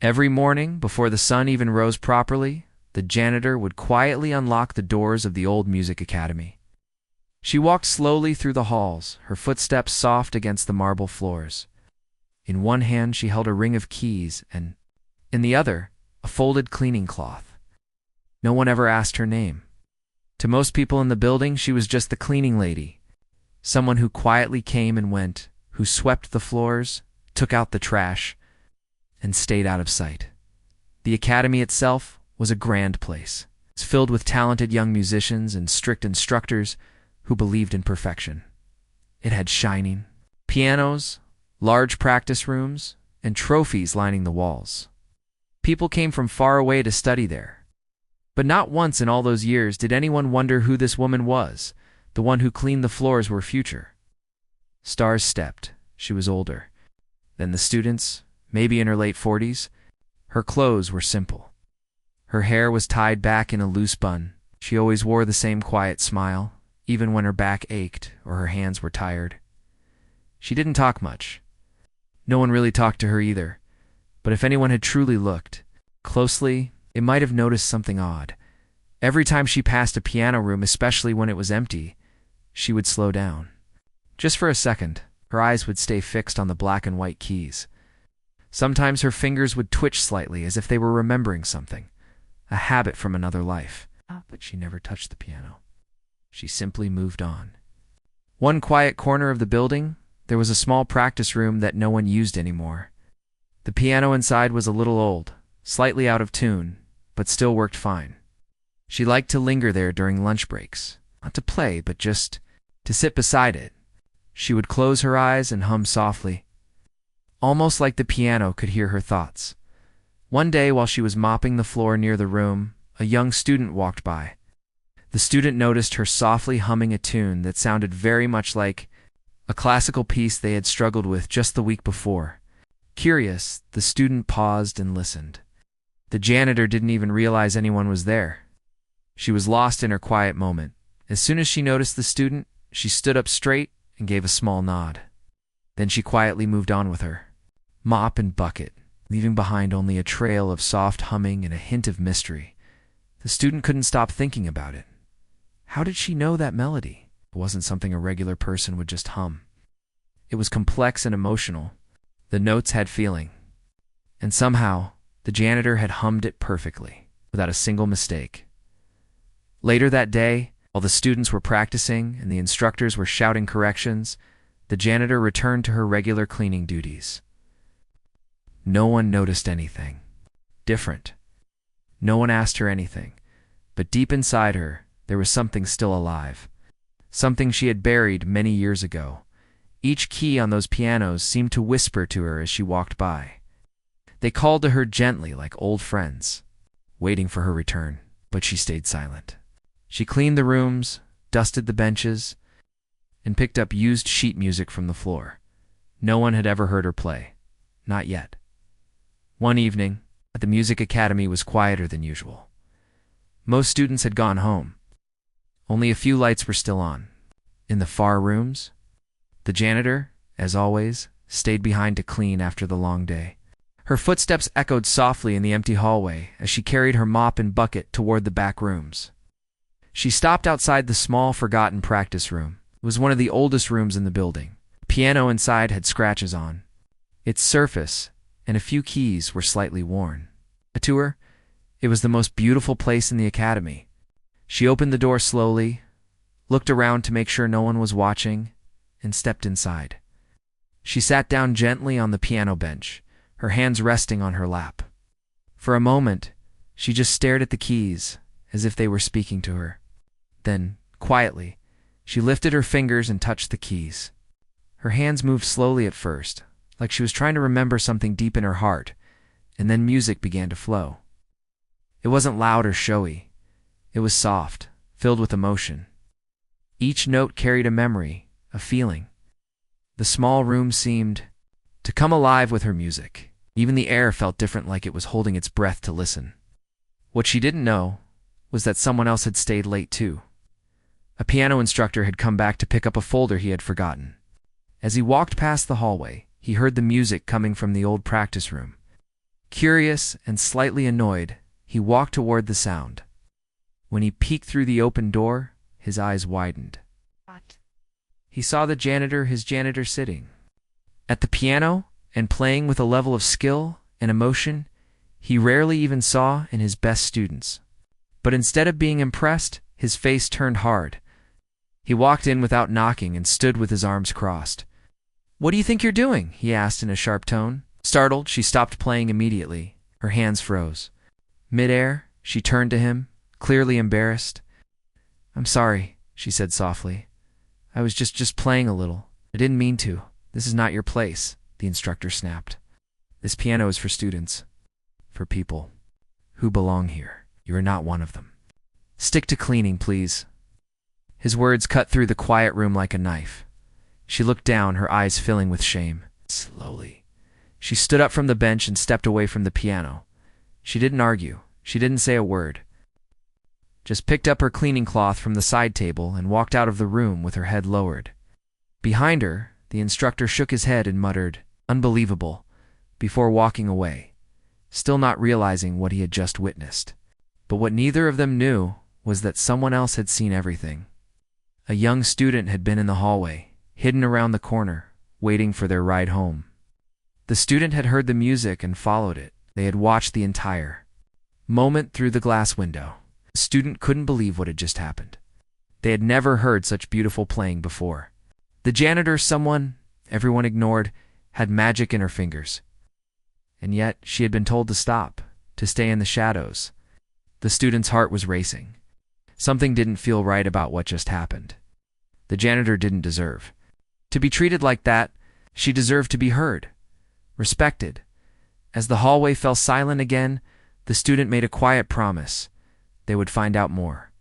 Every morning, before the sun even rose properly, the janitor would quietly unlock the doors of the old music academy. She walked slowly through the halls, her footsteps soft against the marble floors. In one hand she held a ring of keys and, in the other, a folded cleaning cloth. No one ever asked her name. To most people in the building, she was just the cleaning lady, someone who quietly came and went, who swept the floors, took out the trash, and stayed out of sight. The academy itself was a grand place. It was filled with talented young musicians and strict instructors who believed in perfection. It had shining pianos, large practice rooms, and trophies lining the walls. People came from far away to study there. But not once in all those years did anyone wonder who this woman was, the one who cleaned the floors were future. Stars stepped. She was older. Then the students, maybe in her late 40s. Her clothes were simple. Her hair was tied back in a loose bun. She always wore the same quiet smile, even when her back ached or her hands were tired. She didn't talk much. No one really talked to her either. But if anyone had truly looked closely, it might have noticed something odd. Every time she passed a piano room, especially when it was empty, she would slow down. Just for a second, her eyes would stay fixed on the black and white keys. Sometimes her fingers would twitch slightly as if they were remembering something, a habit from another life. But she never touched the piano. She simply moved on. One quiet corner of the building, there was a small practice room that no one used anymore. The piano inside was a little old, slightly out of tune, but still worked fine. She liked to linger there during lunch breaks, not to play, but just to sit beside it. She would close her eyes and hum softly, almost like the piano could hear her thoughts. One day, while she was mopping the floor near the room, a young student walked by. The student noticed her softly humming a tune that sounded very much like a classical piece they had struggled with just the week before. Curious, the student paused and listened. The janitor didn't even realize anyone was there. She was lost in her quiet moment. As soon as she noticed the student, she stood up straight and gave a small nod. Then she quietly moved on with her mop and bucket, leaving behind only a trail of soft humming and a hint of mystery. The student couldn't stop thinking about it. How did she know that melody? It wasn't something a regular person would just hum. It was complex and emotional. The notes had feeling. And somehow, the janitor had hummed it perfectly, without a single mistake. Later that day, while the students were practicing and the instructors were shouting corrections, the janitor returned to her regular cleaning duties. No one noticed anything different. No one asked her anything, but deep inside her, there was something still alive, something she had buried many years ago. Each key on those pianos seemed to whisper to her as she walked by. They called to her gently like old friends, waiting for her return, but she stayed silent. She cleaned the rooms, dusted the benches, and picked up used sheet music from the floor. No one had ever heard her play. Not yet. One evening, the music academy was quieter than usual. Most students had gone home. Only a few lights were still on. In the far rooms, the janitor, as always, stayed behind to clean after the long day. Her footsteps echoed softly in the empty hallway as she carried her mop and bucket toward the back rooms. She stopped outside the small, forgotten practice room. It was one of the oldest rooms in the building. The piano inside had scratches on. Its surface and a few keys were slightly worn. To her, it was the most beautiful place in the academy. She opened the door slowly, looked around to make sure no one was watching, and stepped inside. She sat down gently on the piano bench, her hands resting on her lap. For a moment, she just stared at the keys, as if they were speaking to her. Then, quietly, she lifted her fingers and touched the keys. Her hands moved slowly at first, like she was trying to remember something deep in her heart, and then music began to flow. It wasn't loud or showy. It was soft, filled with emotion. Each note carried a memory, a feeling. The small room seemed to come alive with her music. Even the air felt different, like it was holding its breath to listen. What she didn't know was that someone else had stayed late too. A piano instructor had come back to pick up a folder he had forgotten. As he walked past the hallway, he heard the music coming from the old practice room. Curious and slightly annoyed, he walked toward the sound. When he peeked through the open door, his eyes widened. What? He saw his janitor sitting at the piano and playing with a level of skill and emotion he rarely even saw in his best students. But instead of being impressed, his face turned hard. He walked in without knocking and stood with his arms crossed. "What do you think you're doing?" he asked in a sharp tone. Startled, she stopped playing immediately. Her hands froze. Mid-air, she turned to him, clearly embarrassed. "I'm sorry," she said softly. "I was just playing a little. I didn't mean to. This is not your place," the instructor snapped. "This piano is for students, for people who belong here. You are not one of them. Stick to cleaning, please." His words cut through the quiet room like a knife. She looked down, her eyes filling with shame. Slowly, she stood up from the bench and stepped away from the piano. She didn't argue. She didn't say a word. Just picked up her cleaning cloth from the side table and walked out of the room with her head lowered. Behind her, the instructor shook his head and muttered, "Unbelievable," before walking away, still not realizing what he had just witnessed. But what neither of them knew was that someone else had seen everything. A young student had been in the hallway, hidden around the corner, waiting for their ride home. The student had heard the music and followed it. They had watched the entire moment through the glass window. The student couldn't believe what had just happened. They had never heard such beautiful playing before. The janitor, someone everyone ignored, had magic in her fingers. And yet she had been told to stop, to stay in the shadows. The student's heart was racing. Something didn't feel right about what just happened. The janitor didn't deserve to be treated like that. She deserved to be heard, respected. As the hallway fell silent again, the student made a quiet promise. They would find out more.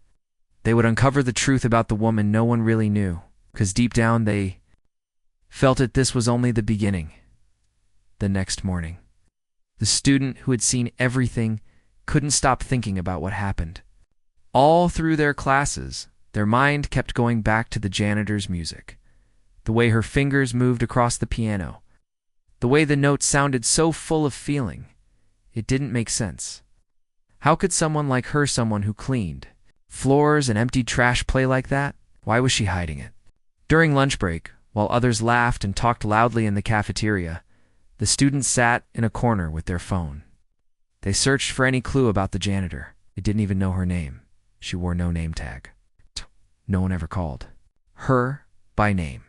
They would uncover the truth about the woman no one really knew, because deep down they felt that this was only the beginning. The next morning, the student who had seen everything couldn't stop thinking about what happened. All through their classes, their mind kept going back to the janitor's music, the way her fingers moved across the piano, the way the notes sounded so full of feeling. It didn't make sense. How could someone like her, someone who cleaned floors and emptied trash, play like that? Why was she hiding it? During lunch break, while others laughed and talked loudly in the cafeteria, the students sat in a corner with their phone. They searched for any clue about the janitor. They didn't even know her name. She wore no name tag. No one ever called her by name.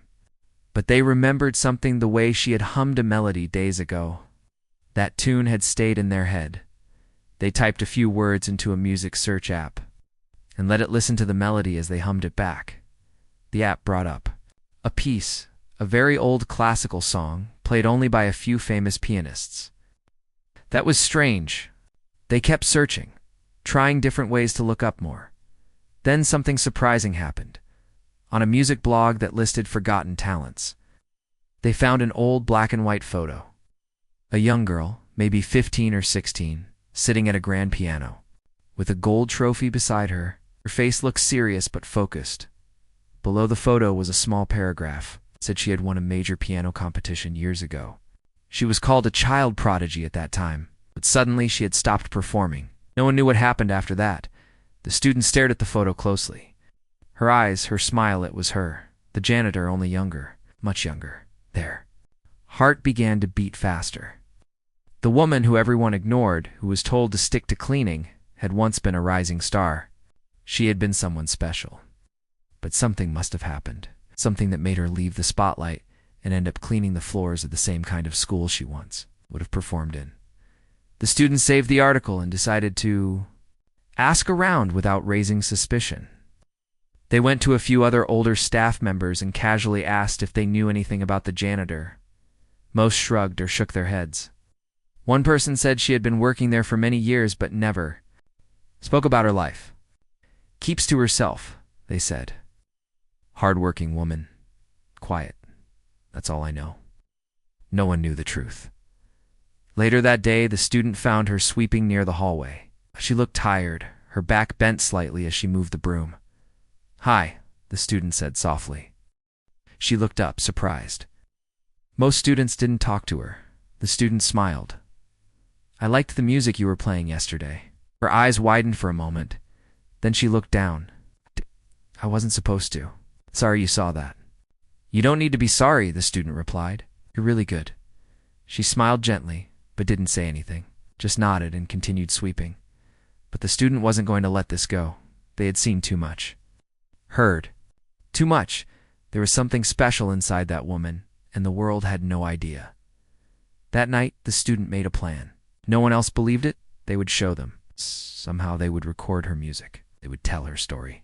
But they remembered something, the way she had hummed a melody days ago. That tune had stayed in their head. They typed a few words into a music search app and let it listen to the melody as they hummed it back. The app brought up a piece, a very old classical song, played only by a few famous pianists. That was strange. They kept searching, trying different ways to look up more. Then something surprising happened. On a music blog that listed forgotten talents, they found an old black and white photo. A young girl, maybe 15 or 16, sitting at a grand piano, with a gold trophy beside her. Her face looked serious but focused. Below the photo was a small paragraph. It said she had won a major piano competition years ago. She was called a child prodigy at that time, but suddenly she had stopped performing. No one knew what happened after that. The student stared at the photo closely. Her eyes, her smile, it was her. The janitor, only younger, much younger. Their heart began to beat faster. The woman who everyone ignored, who was told to stick to cleaning, had once been a rising star. She had been someone special. But something must have happened. Something that made her leave the spotlight and end up cleaning the floors of the same kind of school she once would have performed in. The students saved the article and decided to ask around without raising suspicion. They went to a few other older staff members and casually asked if they knew anything about the janitor. Most shrugged or shook their heads. One person said she had been working there for many years but never spoke about her life. "Keeps to herself," they said. "Hard-working woman. Quiet. That's all I know." No one knew the truth. Later that day, the student found her sweeping near the hallway. She looked tired, her back bent slightly as she moved the broom. "Hi," the student said softly. She looked up, surprised. Most students didn't talk to her. The student smiled. I liked the music you were playing yesterday. Her eyes widened for a moment. Then she looked down. I wasn't supposed to. Sorry you saw that. You don't need to be sorry, the student replied. You're really good. She smiled gently, but didn't say anything, just nodded and continued sweeping. But the student wasn't going to let this go. They had seen too much. Heard. Too much. There was something special inside that woman, and the world had no idea. That night, the student made a plan. No one else believed it. They would show them. Somehow they would record her music. They would tell her story.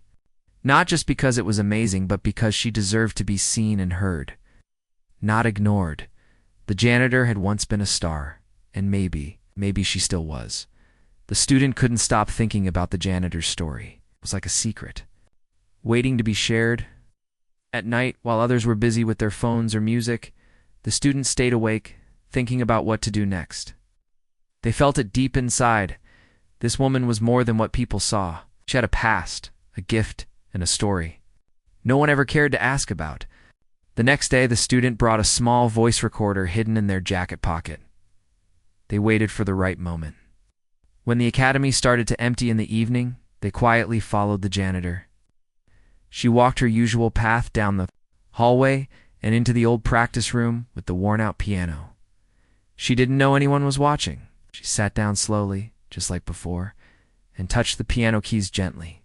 Not just because it was amazing, but because she deserved to be seen and heard. Not ignored. The janitor had once been a star, and maybe she still was. The student couldn't stop thinking about the janitor's story. It was like a secret, waiting to be shared. At night, while others were busy with their phones or music, the student stayed awake, thinking about what to do next. They felt it deep inside. This woman was more than what people saw. She had a past, a gift, and a story no one ever cared to ask about. The next day, the student brought a small voice recorder hidden in their jacket pocket. They waited for the right moment. When the academy started to empty in the evening, they quietly followed the janitor. She walked her usual path down the hallway and into the old practice room with the worn-out piano. She didn't know anyone was watching. She sat down slowly, just like before, and touched the piano keys gently.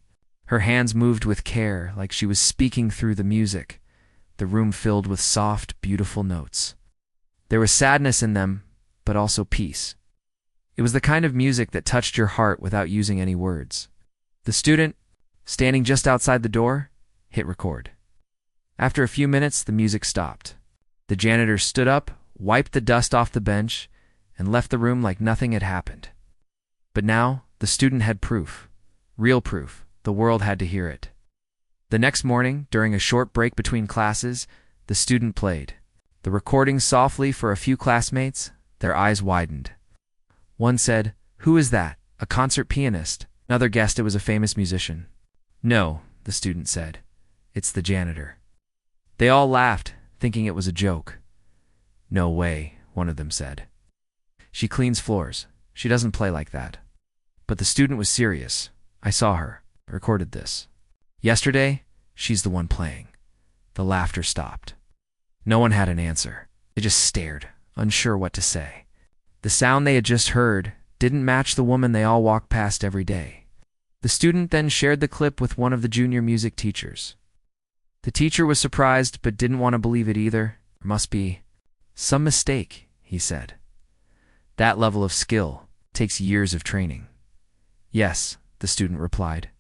Her hands moved with care, like she was speaking through the music. The room filled with soft, beautiful notes. There was sadness in them, but also peace. It was the kind of music that touched your heart without using any words. The student, standing just outside the door, hit record. After a few minutes, the music stopped. The janitor stood up, wiped the dust off the bench, and left the room like nothing had happened. But now, the student had proof. Real proof. The world had to hear it. The next morning, during a short break between classes, the student played the recording softly for a few classmates. Their eyes widened. One said, "Who is that? A concert pianist?" Another guessed it was a famous musician. "No," the student said. "It's the janitor." They all laughed, thinking it was a joke. "No way," one of them said. "She cleans floors. She doesn't play like that." But the student was serious. "I saw her. I recorded this. Yesterday, she's the one playing." The laughter stopped. No one had an answer. They just stared, unsure what to say. The sound they had just heard didn't match the woman they all walked past every day. The student then shared the clip with one of the junior music teachers. The teacher was surprised but didn't want to believe it either. "There must be some mistake," he said. "That level of skill takes years of training." "Yes," the student replied.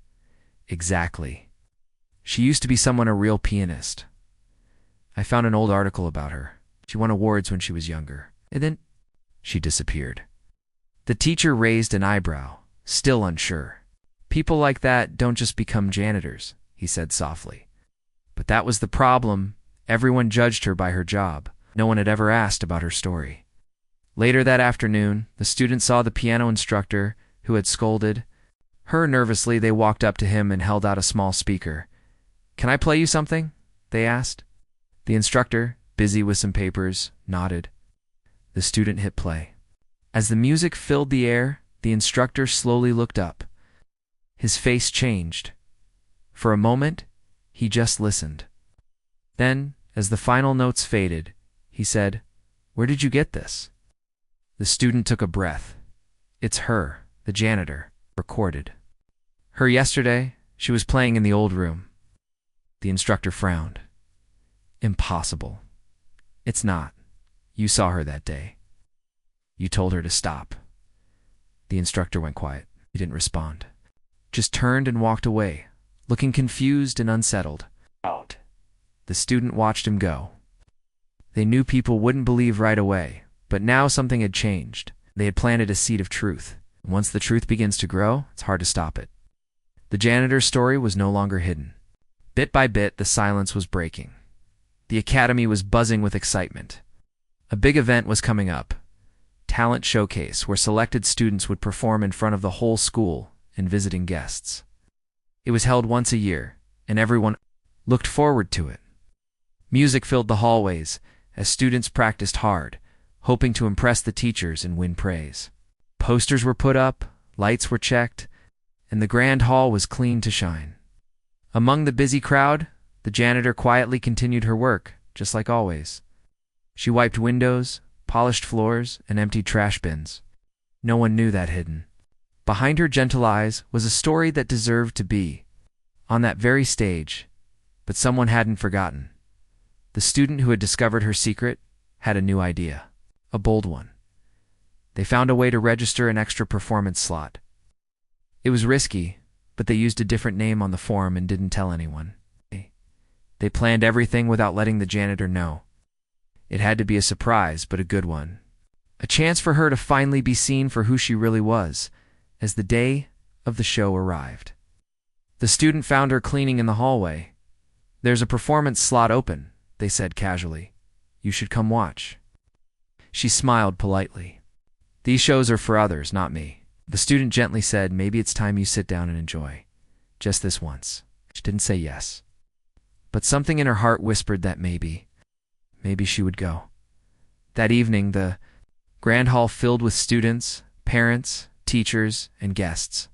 "Exactly. She used to be a real pianist. I found an old article about her. She won awards when she was younger. And then she disappeared." The teacher raised an eyebrow, still unsure. "People like that don't just become janitors," he said softly. But that was the problem. Everyone judged her by her job. No one had ever asked about her story. Later that afternoon, the student saw the piano instructor, who had scolded her nervously. They walked up to him and held out a small speaker. "Can I play you something?" they asked. The instructor, busy with some papers, nodded. The student hit play. As the music filled the air, the instructor slowly looked up. His face changed. For a moment, he just listened. Then, as the final notes faded, he said, "Where did you get this?" The student took a breath. "It's her, the janitor, recorded. Her yesterday, she was playing in the old room." The instructor frowned. "Impossible." "It's not. You saw her that day. You told her to stop." The instructor went quiet. He didn't respond. Just turned and walked away, looking confused and unsettled. Out. The student watched him go. They knew people wouldn't believe right away, but now something had changed. They had planted a seed of truth. And once the truth begins to grow, it's hard to stop it. The janitor's story was no longer hidden. Bit by bit, the silence was breaking. The academy was buzzing with excitement. A big event was coming up. Talent Showcase, where selected students would perform in front of the whole school and visiting guests. It was held once a year, and everyone looked forward to it. Music filled the hallways as students practiced hard, hoping to impress the teachers and win praise. Posters were put up, lights were checked, and the grand hall was clean to shine. Among the busy crowd, the janitor quietly continued her work, just like always. She wiped windows, polished floors, and emptied trash bins. No one knew that hidden. Behind her gentle eyes was a story that deserved to be on that very stage, but someone hadn't forgotten. The student who had discovered her secret had a new idea, a bold one. They found a way to register an extra performance slot. It was risky, but they used a different name on the form and didn't tell anyone. They planned everything without letting the janitor know. It had to be a surprise, but a good one. A chance for her to finally be seen for who she really was, as the day of the show arrived. The student found her cleaning in the hallway. "There's a performance slot open," they said casually. "You should come watch." She smiled politely. "These shows are for others, not me." The student gently said, "Maybe it's time you sit down and enjoy. Just this once." She didn't say yes, but something in her heart whispered that maybe she would go. That evening, the grand hall filled with students, parents, teachers, and guests.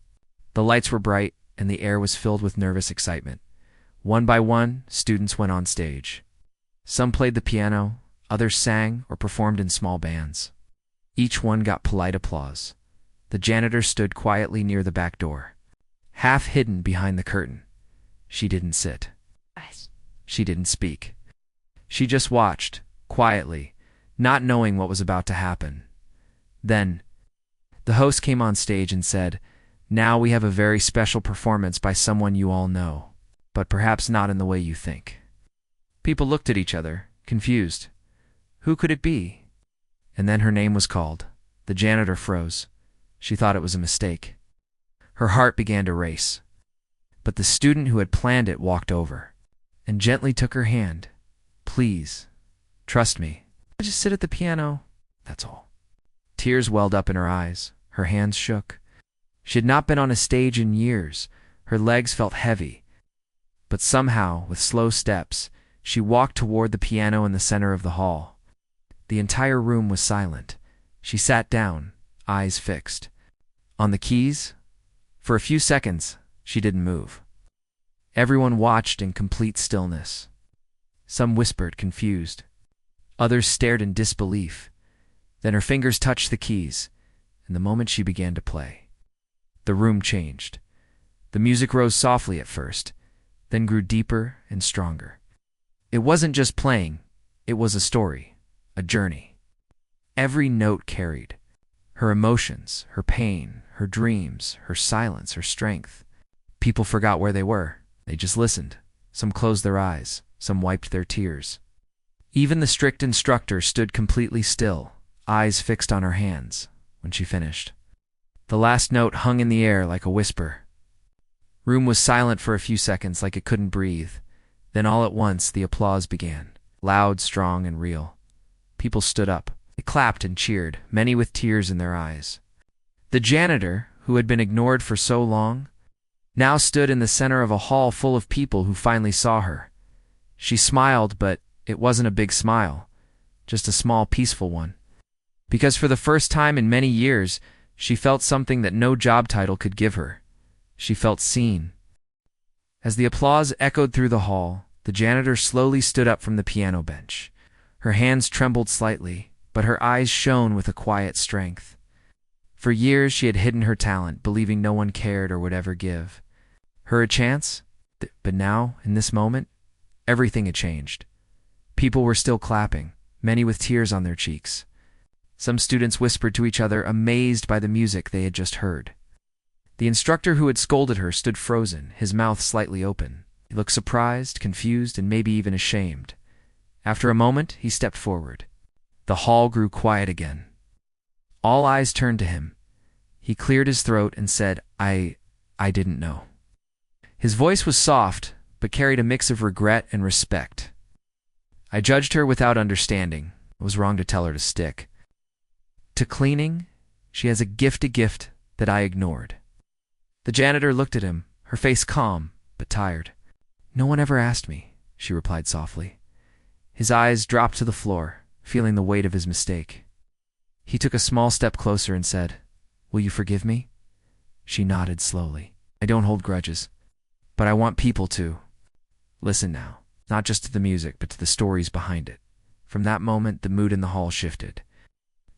The lights were bright, and the air was filled with nervous excitement. One by one, students went on stage. Some played the piano, others sang or performed in small bands. Each one got polite applause. The janitor stood quietly near the back door, half hidden behind the curtain. She didn't sit. She didn't speak. She just watched, quietly, not knowing what was about to happen. Then, the host came on stage and said, "Now we have a very special performance by someone you all know, but perhaps not in the way you think." People looked at each other, confused. Who could it be? And then her name was called. The janitor froze. She thought it was a mistake. Her heart began to race. But the student who had planned it walked over and gently took her hand. "Please, trust me. Just sit at the piano, that's all." Tears welled up in her eyes. Her hands shook. She had not been on a stage in years. Her legs felt heavy. But somehow, with slow steps, she walked toward the piano in the center of the hall. The entire room was silent. She sat down, eyes fixed. On the keys? For a few seconds, she didn't move. Everyone watched in complete stillness. Some whispered, confused. Others stared in disbelief. Then her fingers touched the keys, and the moment she began to play, the room changed. The music rose softly at first, then grew deeper and stronger. It wasn't just playing, it was a story, a journey. Every note carried her emotions, her pain, her dreams, her silence, her strength. People forgot where they were. They just listened. Some closed their eyes, some wiped their tears. Even the strict instructor stood completely still, eyes fixed on her hands, when she finished. The last note hung in the air like a whisper. Room was silent for a few seconds, like it couldn't breathe. Then all at once the applause began, loud, strong, and real. People stood up. They clapped and cheered, many with tears in their eyes. The janitor, who had been ignored for so long, now stood in the center of a hall full of people who finally saw her. She smiled, but it wasn't a big smile, just a small, peaceful one. Because for the first time in many years, she felt something that no job title could give her. She felt seen. As the applause echoed through the hall, the janitor slowly stood up from the piano bench. Her hands trembled slightly, but her eyes shone with a quiet strength. For years she had hidden her talent, believing no one cared or would ever give her a chance. But now, in this moment, everything had changed. People were still clapping, many with tears on their cheeks. Some students whispered to each other, amazed by the music they had just heard. The instructor who had scolded her stood frozen, his mouth slightly open. He looked surprised, confused, and maybe even ashamed. After a moment, he stepped forward. The hall grew quiet again. All eyes turned to him. He cleared his throat and said, I didn't know." His voice was soft, but carried a mix of regret and respect. "I judged her without understanding. It was wrong to tell her to stick to cleaning. She has a gift that I ignored." The janitor looked at him, her face calm, but tired. "No one ever asked me," she replied softly. His eyes dropped to the floor, feeling the weight of his mistake. He took a small step closer and said, Will you forgive me? She nodded slowly. I don't hold grudges, but I want people to listen now, not just to the music, but to the stories behind it. From that moment, the mood in the hall shifted.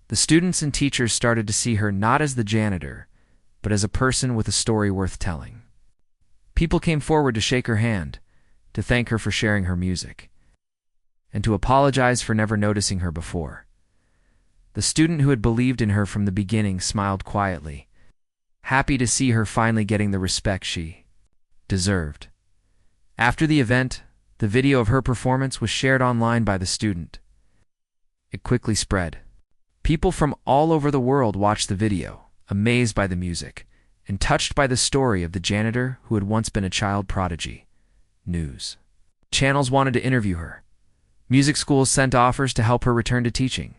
The students and teachers started to see her not as the janitor, but as a person with a story worth telling. People came forward to shake her hand, to thank her for sharing her music, and to apologize for never noticing her before. The student who had believed in her from the beginning smiled quietly, happy to see her finally getting the respect she deserved. After the event, the video of her performance was shared online by the student. It quickly spread. People from all over the world watched the video, amazed by the music, and touched by the story of the janitor who had once been a child prodigy. News channels wanted to interview her. Music schools sent offers to help her return to teaching.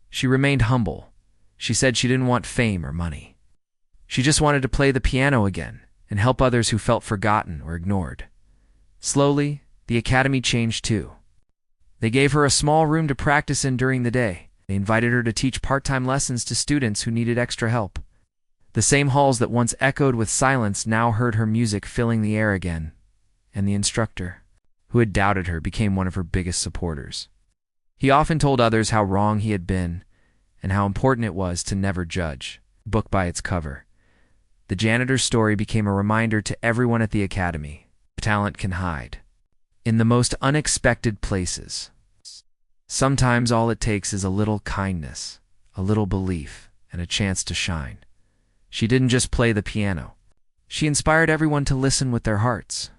She remained humble. She said she didn't want fame or money. She just wanted to play the piano again and help others who felt forgotten or ignored. Slowly, the academy changed too. They gave her a small room to practice in during the day. They invited her to teach part-time lessons to students who needed extra help. The same halls that once echoed with silence now heard her music filling the air again, and the instructor, who had doubted her, became one of her biggest supporters. He often told others how wrong he had been and how important it was to never judge a book by its cover. The janitor's story became a reminder to everyone at the academy. Talent can hide in the most unexpected places. Sometimes all it takes is a little kindness, a little belief, and a chance to shine. She didn't just play the piano. She inspired everyone to listen with their hearts.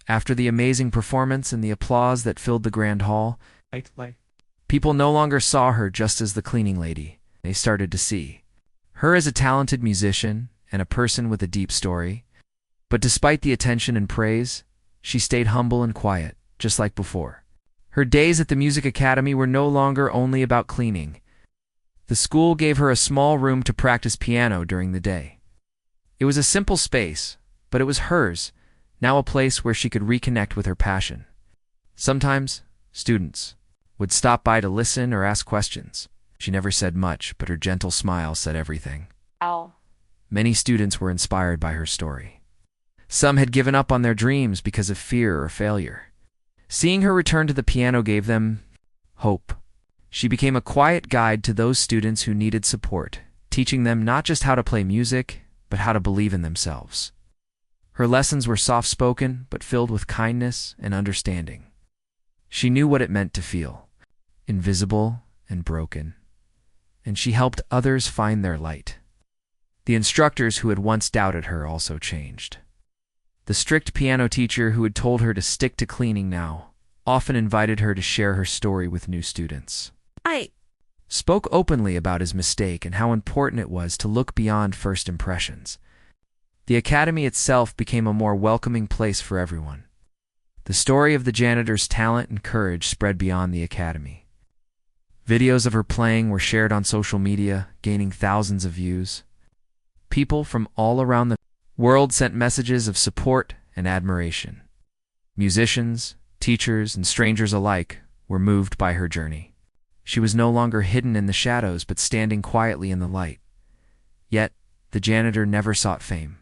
After the amazing performance and the applause that filled the grand hall, people no longer saw her just as the cleaning lady. They started to see her as a talented musician and a person with a deep story. But despite the attention and praise, she stayed humble and quiet, just like before. Her days at the music academy were no longer only about cleaning. The school gave her a small room to practice piano during the day. It was a simple space, but it was hers, now a place where she could reconnect with her passion. Sometimes, students would stop by to listen or ask questions. She never said much, but her gentle smile said everything. Ow. Many students were inspired by her story. Some had given up on their dreams because of fear or failure. Seeing her return to the piano gave them hope. She became a quiet guide to those students who needed support, teaching them not just how to play music, but how to believe in themselves. Her lessons were soft-spoken, but filled with kindness and understanding. She knew what it meant to feel invisible and broken, and she helped others find their light. The instructors who had once doubted her also changed. The strict piano teacher who had told her to stick to cleaning now often invited her to share her story with new students. I Spoke openly about his mistake and how important it was to look beyond first impressions. The academy itself became a more welcoming place for everyone. The story of the janitor's talent and courage spread beyond the academy. Videos of her playing were shared on social media, gaining thousands of views. People from all around the world sent messages of support and admiration. Musicians, teachers, and strangers alike were moved by her journey. She was no longer hidden in the shadows, but standing quietly in the light. Yet, the janitor never sought fame.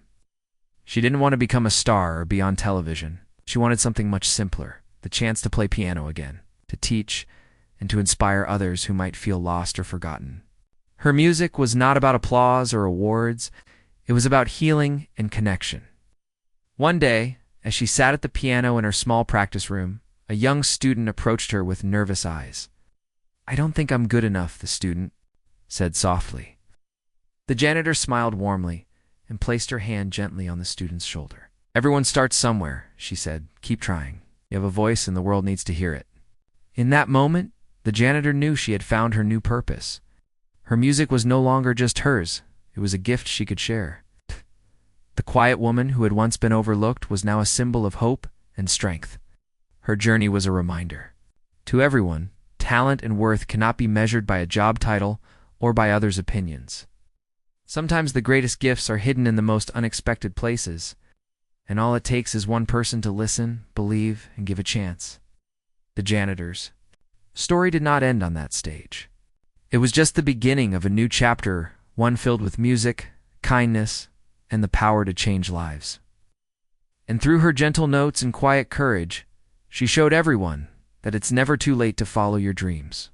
She didn't want to become a star or be on television. She wanted something much simpler, the chance to play piano again, to teach, and to inspire others who might feel lost or forgotten. Her music was not about applause or awards. It was about healing and connection. One day, as she sat at the piano in her small practice room, a young student approached her with nervous eyes. "I don't think I'm good enough," the student said softly. The janitor smiled warmly and placed her hand gently on the student's shoulder. "Everyone starts somewhere," she said. "Keep trying. You have a voice and the world needs to hear it." In that moment, the janitor knew she had found her new purpose. Her music was no longer just hers. It was a gift she could share. The quiet woman who had once been overlooked was now a symbol of hope and strength. Her journey was a reminder. To everyone, talent and worth cannot be measured by a job title or by others' opinions. Sometimes the greatest gifts are hidden in the most unexpected places, and all it takes is one person to listen, believe, and give a chance. The janitor's story did not end on that stage. It was just the beginning of a new chapter one filled with music, kindness, and the power to change lives. And through her gentle notes and quiet courage, she showed everyone that it's never too late to follow your dreams.